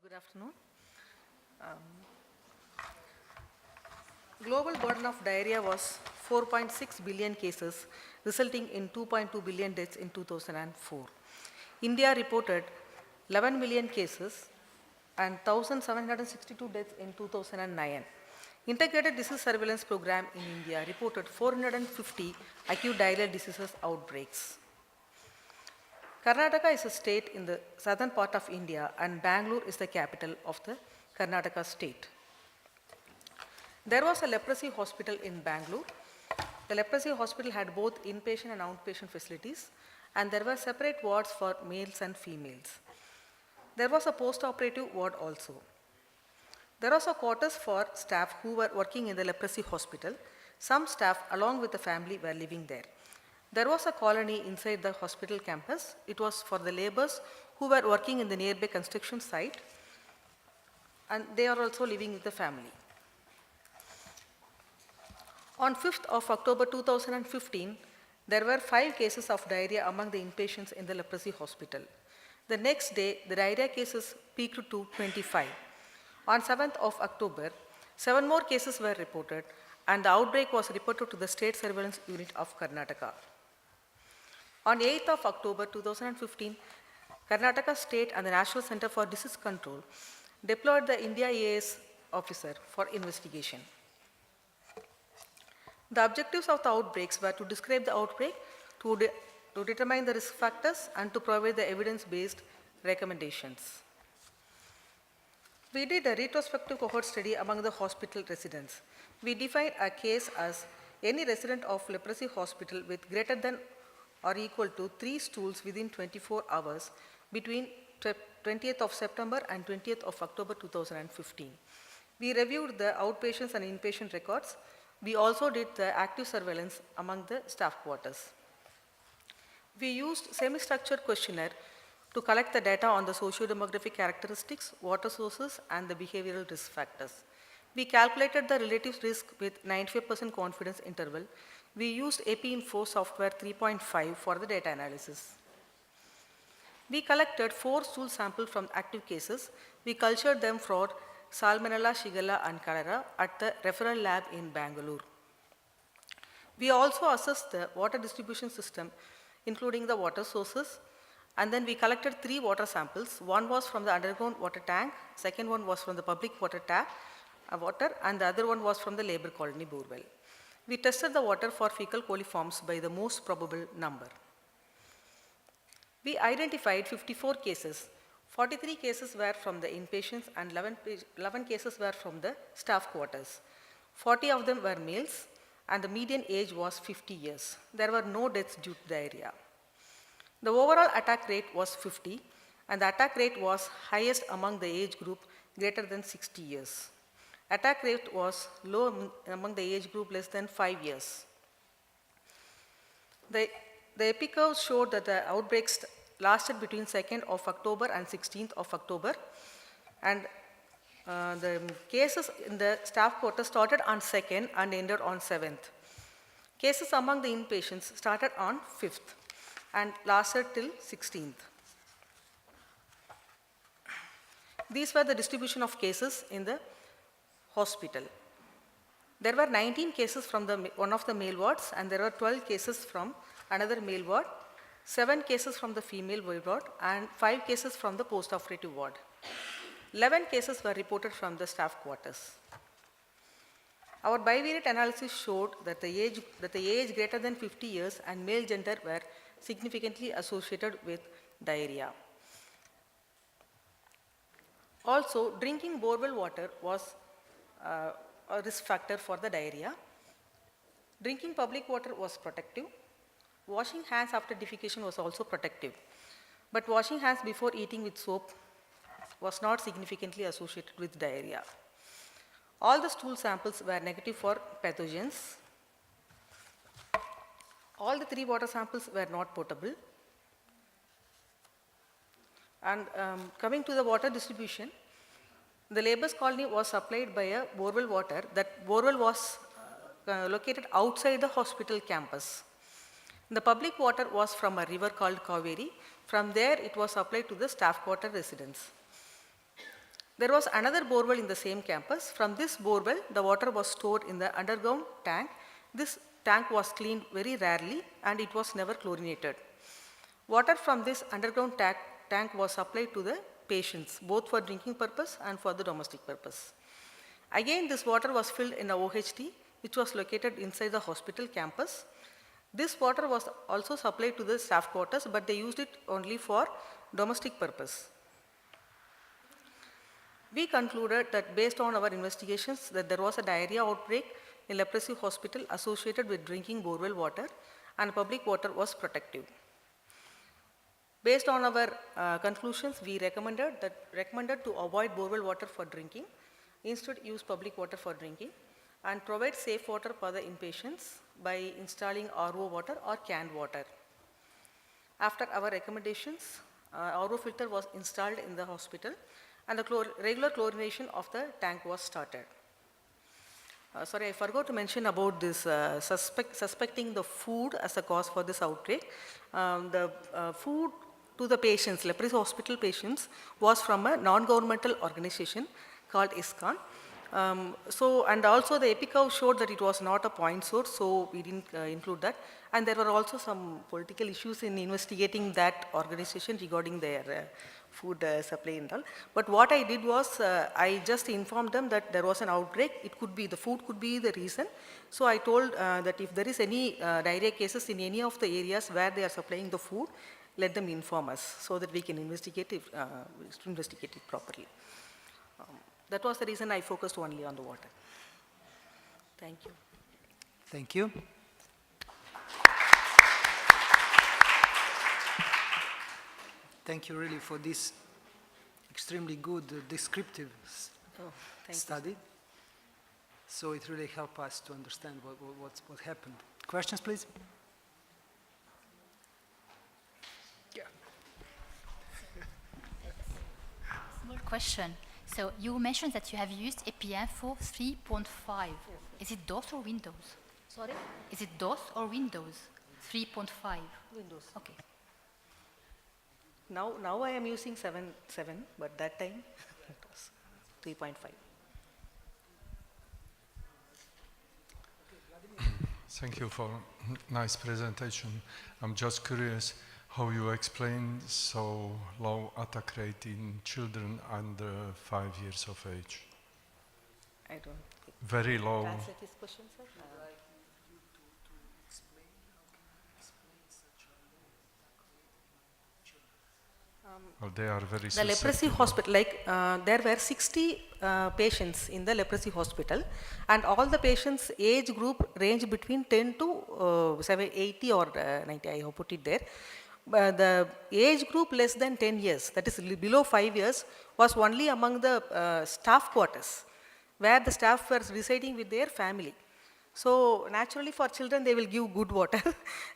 Good afternoon. Global burden of diarrhea was 4.6 billion cases, resulting in 2.2 billion deaths in 2004. India reported 11 million cases and 1,762 deaths in 2009. Integrated Disease Surveillance Program in India reported 450 acute diarrheal diseases outbreaks. Karnataka is a state in the southern part of India, and Bangalore is the capital of the Karnataka state. There was a leprosy hospital in Bangalore. The leprosy hospital had both inpatient and outpatient facilities, and there were separate wards for males and females. There was a post-operative ward also. There was a quarters for staff who were working in the leprosy hospital. Some staff, along with the family, were living there. There was a colony inside the hospital campus. It was for the laborers who were working in the nearby construction site, and they are also living with the family. On 5th of October 2015, there were 5 cases of diarrhea among the inpatients in the leprosy hospital. The next day, the diarrhea cases peaked to 25. On 7th of October, 7 more cases were reported, and the outbreak was reported to the State Surveillance Unit of Karnataka. On 8th of October 2015, Karnataka State and the National Center for Disease Control deployed the India EAS officer for investigation. The objectives of the outbreaks were to describe the outbreak, to determine the risk factors, and to provide the evidence-based recommendations. We did a retrospective cohort study among the hospital residents. We defined a case as any resident of leprosy hospital with greater than or equal to 3 stools within 24 hours between 20th of September and 20th of October 2015. We reviewed the outpatients and inpatient records. We also did the active surveillance among the staff quarters. We used semi-structured questionnaire to collect the data on the socio-demographic characteristics, water sources, and the behavioral risk factors. We calculated the relative risk with 95% confidence interval. We used APInfo software 3.5 for the data analysis. We collected 4 stool samples from active cases. We cultured them for Salmonella, Shigella, and cholera at the referral lab in Bangalore. We also assessed the water distribution system, including the water sources, and then we collected 3 water samples. One was from the underground water tank, second one was from the public water tap, and the other one was from the labor colony borewell. We tested the water for fecal coliforms by the most probable number. We identified 54 cases. 43 cases were from the inpatients and 11 cases were from the staff quarters. 40 of them were males, and the median age was 50 years. There were no deaths due to diarrhea. The overall attack rate was 50, and the attack rate was highest among the age group greater than 60 years. Attack rate was low among the age group less than 5 years. The epi curve showed that the outbreaks lasted between 2nd of October and 16th of October, and the cases in the staff quarter started on 2nd and ended on 7th. Cases among the inpatients started on 5th and lasted till 16th. These were the distribution of cases in the hospital. There were 19 cases from one of the male wards, and there were 12 cases from another male ward, 7 cases from the female ward, and 5 cases from the post-operative ward. 11 cases were reported from the staff quarters. Our bivariate analysis showed that the age greater than 50 years and male gender were significantly associated with diarrhea. Also, drinking borewell water was a risk factor for the diarrhea. Drinking public water was protective. Washing hands after defecation was also protective. But washing hands before eating with soap was not significantly associated with diarrhea. All the stool samples were negative for pathogens. All the 3 water samples were not potable. And coming to the water distribution, the laborers colony was supplied by a borewell water. That borewell was located outside the hospital campus. The public water was from a river called Kaveri. From there, it was supplied to the staff quarter residents. There was another borewell in the same campus. From this borewell, the water was stored in the underground tank. This tank was cleaned very rarely and it was never chlorinated. Water from this underground tank was supplied to the patients, both for drinking purpose and for the domestic purpose. Again, this water was filled in a OHT, which was located inside the hospital campus. This water was also supplied to the staff quarters, but they used it only for domestic purpose. We concluded that based on our investigations that there was a diarrhea outbreak in leprosy hospital associated with drinking borewell water and public water was protective. Based on our conclusions, we recommended to avoid borewell water for drinking, instead use public water for drinking and provide safe water for the inpatients by installing RO water or canned water. After our recommendations, RO filter was installed in the hospital and the regular chlorination of the tank was started. Sorry, I forgot to mention about this suspecting the food as a cause for this outbreak. The food to the patients, leprosy hospital patients, was from a non-governmental organization called ISKCON. And also the EpiCow showed that it was not a point source, so we didn't include that. And there were also some political issues in investigating that organization regarding their food supply and all. But what I did was, I just informed them that there was an outbreak. It could be, the food could be the reason. So I told that if there is any diarrhea cases in any of the areas where they are supplying the food, let them inform us so that we can investigate it properly. That was the reason I focused only on the water. Thank you. Thank you. Thank you really for this extremely good descriptive study. So it really helped us to understand what happened. Questions, please? Yeah. Small question. So you mentioned that you have used APM for 3.5. Yes. Is it DOS or Windows? Sorry? Is it DOS or Windows? 3.5. Windows. Okay. Now I am using 7, but that time it was 3.5. Thank you for nice presentation. I'm just curious how you explain so low attack rate in children under 5 years of age. I don't. Very low. Translate his question, sir. Well, they are very The leprosy hospital, there were 60 patients in the leprosy hospital, and all the patients' age group ranged between 10 to 80 or 90, I have put it there. The age group less than 10 years, that is below 5 years, was only among the staff quarters, where the staff were residing with their family. So naturally for children, they will give good water.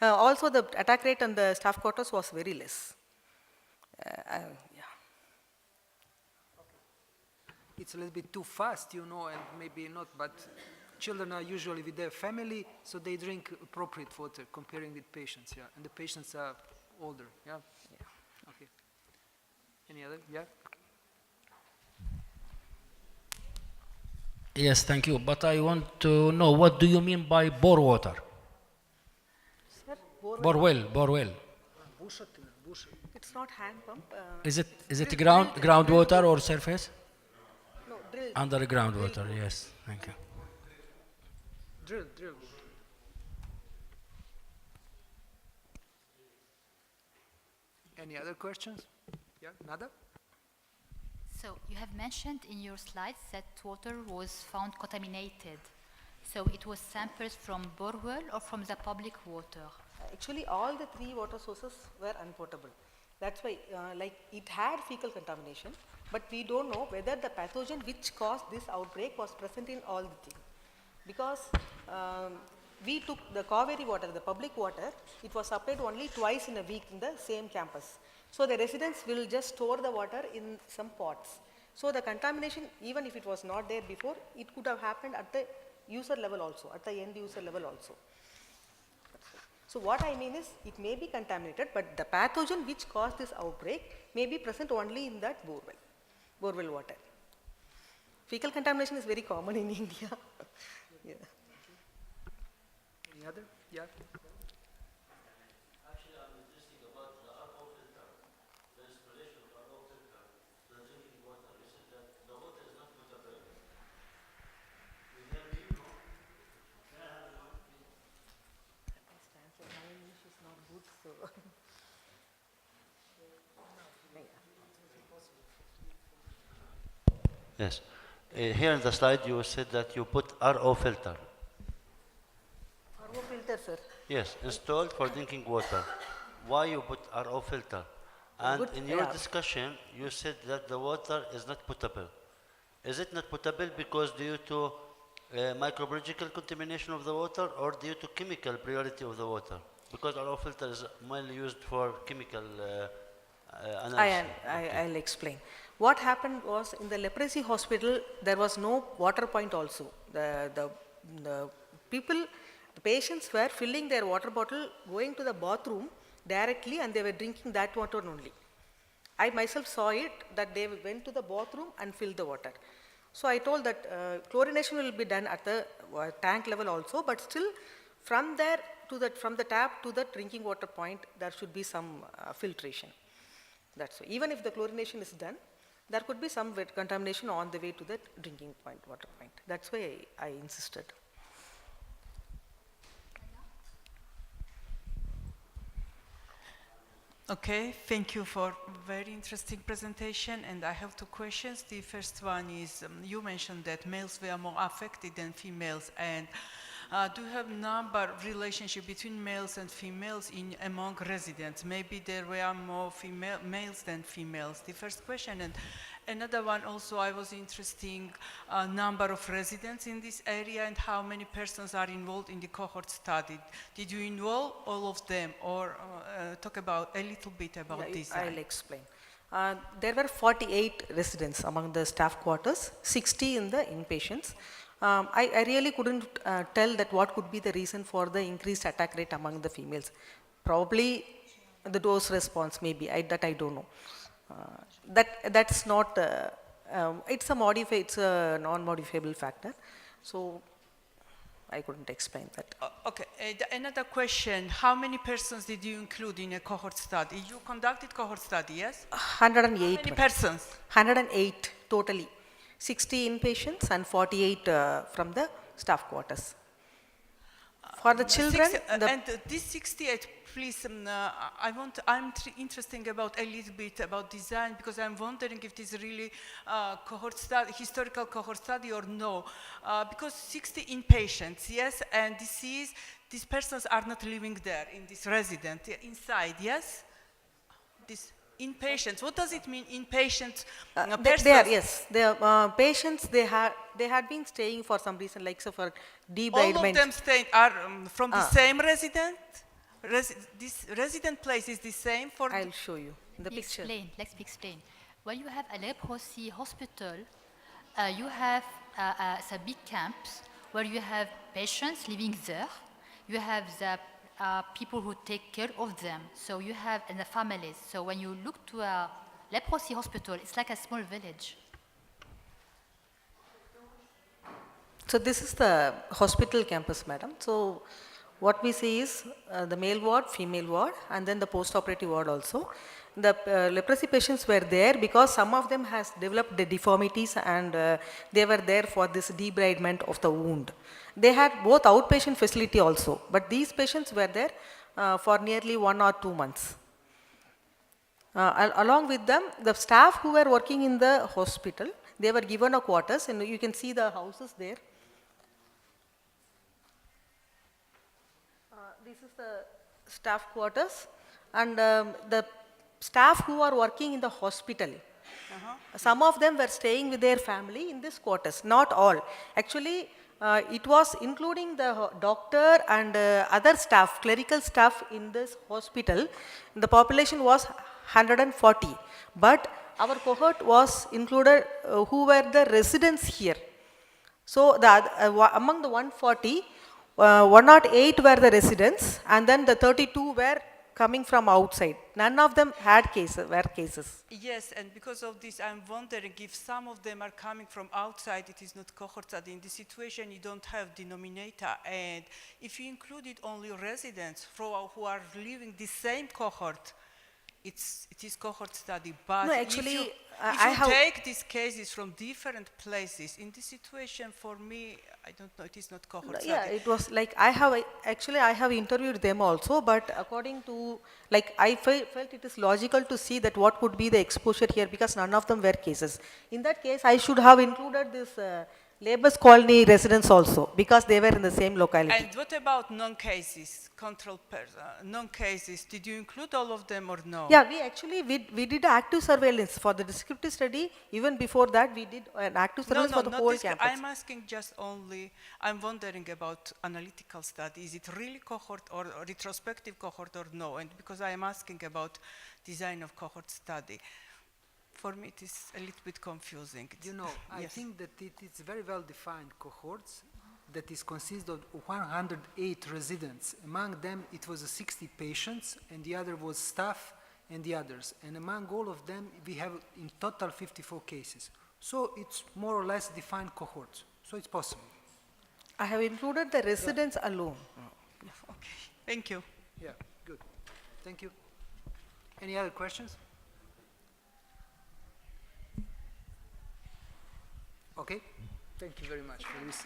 Also the attack rate on the staff quarters was very less. Yeah. It's a little bit too fast, you know, and maybe not, but children are usually with their family, so they drink appropriate water comparing with patients, yeah. And the patients are older, yeah? Yeah. Okay. Any other? Yeah? Yes, thank you. But I want to know, what do you mean by bore water? Sir, Borewell. it's not hand pump. Is it groundwater or surface? No, drill. Underground water, yes. Thank you. Drill. Any other questions? Yeah, nada? So you have mentioned in your slides that water was found contaminated. So it was samples from borewell or from the public water? Actually, all the 3 water sources were unpotable. That's why, it had fecal contamination, but we don't know whether the pathogen which caused this outbreak was present in all the 3. Because we took the Kaveri water, the public water, it was supplied only twice in a week in the same campus. So the residents will just store the water in some pots. So the contamination, even if it was not there before, it could have happened at the user level also, at the end user level also. So what I mean is, it may be contaminated, but the pathogen which caused this outbreak may be present only in that borewell water. Fecal contamination is very common in India. Yeah. Any other? Yeah. Yes. Here in the slide, you said that you put RO filter. RO filter, sir. Yes, installed for drinking water. Why you put RO filter? And Good, in your yeah. discussion, you said that the water is not potable. Is it not potable because due to microbiological contamination of the water or due to chemical priority of the water? Because RO filter is mainly used for chemical analysis. I'll explain. What happened was in the leprosy hospital, there was no water point also. The people, the patients were filling their water bottle, going to the bathroom directly and they were drinking that water only. I myself saw it that they went to the bathroom and filled the water. So I told that chlorination will be done at the tank level also, but still from there to that, from the tap to the drinking water point, there should be some filtration. That's why. Even if the chlorination is done, there could be some wet contamination on the way to the drinking point, water point. That's why I insisted. Okay, thank you for very interesting presentation, and I have two questions. The first one is, you mentioned that males were more affected than females, and do you have number relationship between males and females among residents? Maybe there were more males than females. The first question, and another one also, I was interested number of residents in this area and how many persons are involved in the cohort study. Did you involve all of them, or talk about a little bit about this? I'll explain. There were 48 residents among the staff quarters, 60 in the inpatients. I really couldn't tell that what could be the reason for the increased attack rate among the females. Probably the dose response, maybe, that I don't know. That's not, it's a non-modifiable factor. So I couldn't explain that. Okay, another question. How many persons did you include in a cohort study? You conducted cohort study, yes? 108. How many persons? 108 totally. 60 inpatients and 48 from the staff quarters. For the children, And this 68, please, I'm interested about a little bit about design, because I'm wondering if this is really cohort study, historical cohort study or no. Because 60 inpatients, yes, and these persons are not living there in this resident, inside, yes? This inpatients, what does it mean, inpatient persons? they are, yes, the patients, they had been staying for some reason, like so for debridement. All of them are from the same resident? This resident place is the same for... I'll show you in the picture. Let's explain. When you have a leprosy hospital, you have some big camps where you have patients living there. You have the people who take care of them. So you have in the families. So when you look to a leprosy hospital, it's like a small village. So this is the hospital campus, madam. So what we see is the male ward, female ward, and then the post-operative ward also. The leprosy patients were there because some of them has developed the deformities, and they were there for this debridement of the wound. They had both outpatient facility also, but these patients were there for nearly 1 or 2 months. Along with them, the staff who were working in the hospital, they were given a quarters, and you can see the houses there. This is the staff quarters, and the staff who are working in the hospital, some of them were staying with their family in this quarters, not all. Actually, it was including the doctor and other staff, clerical staff in this hospital. The population was 140, but our cohort was included who were the residents here. So among the 140, 108 were the residents, and then the 32 were coming from outside. None of them were cases. Yes, and because of this, I'm wondering if some of them are coming from outside, it is not cohort study. In this situation, you don't have denominator. And if you included only residents who are living the same cohort, it is cohort study. But No, actually, if I you have- take these cases from different places, in this situation, for me, I don't know, it is not cohort Yeah, study. it was like I have interviewed them also, but according to, like, I felt it is logical to see that what could be the exposure here because none of them were cases. In that case, I should have included this laborers colony residents also because they were in the same locality. And what about non-cases, non-cases? Did you include all of them or no? Yeah, we did active surveillance for the descriptive study. Even before that, we did an active surveillance for the not whole this. campus. I'm asking just only, I'm wondering about analytical study. Is it really cohort or retrospective cohort or no? And because I am asking about design of cohort study. For me, it is a little bit confusing. You know, I Yes. think that it's very well defined cohorts that is consist of 108 residents. Among them, it was 60 patients, and the other was staff and the others. And among all of them, we have in total 54 cases. So it's more or less defined cohorts. So it's possible. I have included the residents alone. Okay, thank you. Yeah, good. Thank you. Any other questions? Okay. Thank you very much for this.